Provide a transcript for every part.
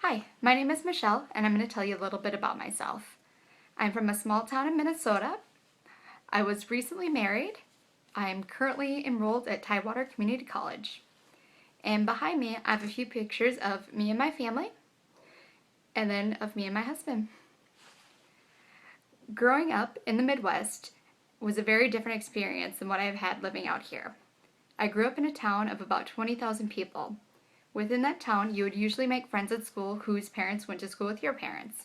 Hi, my name is Michelle, and I'm going to tell you a little bit about myself. I'm from a small town in Minnesota. I was recently married. I'm currently enrolled at Tidewater Community College. And behind me, I have a few pictures of me and my family, and then of me and my husband. Growing up in the Midwest was a very different experience than what I've had living out here. I grew up in a town of about 20,000 people. Within that town, you would usually make friends at school whose parents went to school with your parents.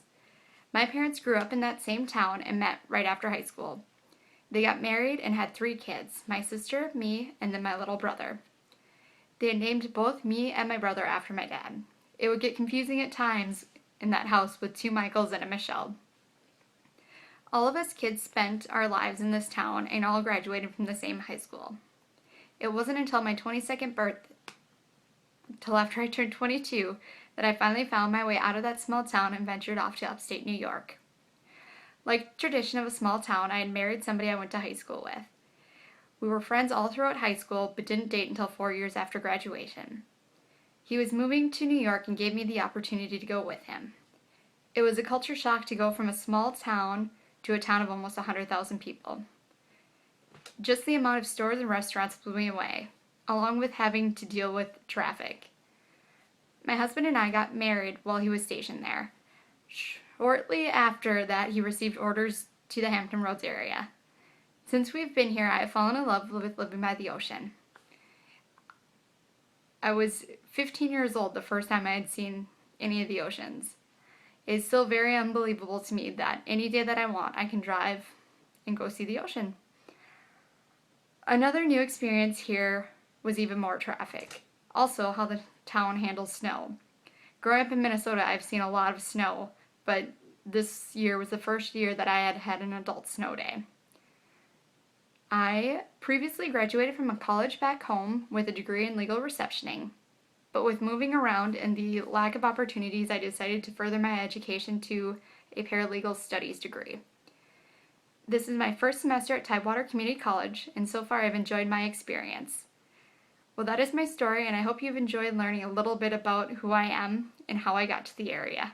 My parents grew up in that same town and met right after high school. They got married and had 3 kids, my sister, me, and then my little brother. They had named both me and my brother after my dad. It would get confusing at times in that house with 2 Michaels and a Michelle. All of us kids spent our lives in this town and all graduated from the same high school. It wasn't until my 22nd birthday, till after I turned 22, that I finally found my way out of that small town and ventured off to upstate New York. Like tradition of a small town, I had married somebody I went to high school with. We were friends all throughout high school, but didn't date until 4 years after graduation. He was moving to New York and gave me the opportunity to go with him. It was a culture shock to go from a small town to a town of almost 100,000 people. Just the amount of stores and restaurants blew me away, along with having to deal with traffic. My husband and I got married while he was stationed there. Shortly after that, he received orders to the Hampton Roads area. Since we've been here, I have fallen in love with living by the ocean. I was 15 years old the first time I had seen any of the oceans. It's still very unbelievable to me that any day that I want, I can drive and go see the ocean. Another new experience here was even more traffic. Also, how the town handles snow. Growing up in Minnesota, I've seen a lot of snow, but this year was the first year that I had had an adult snow day. I previously graduated from a college back home with a degree in legal receptioning, but with moving around and the lack of opportunities, I decided to further my education to a paralegal studies degree. This is my first semester at Tidewater Community College, and so far I've enjoyed my experience. Well, that is my story, and I hope you've enjoyed learning a little bit about who I am and how I got to the area.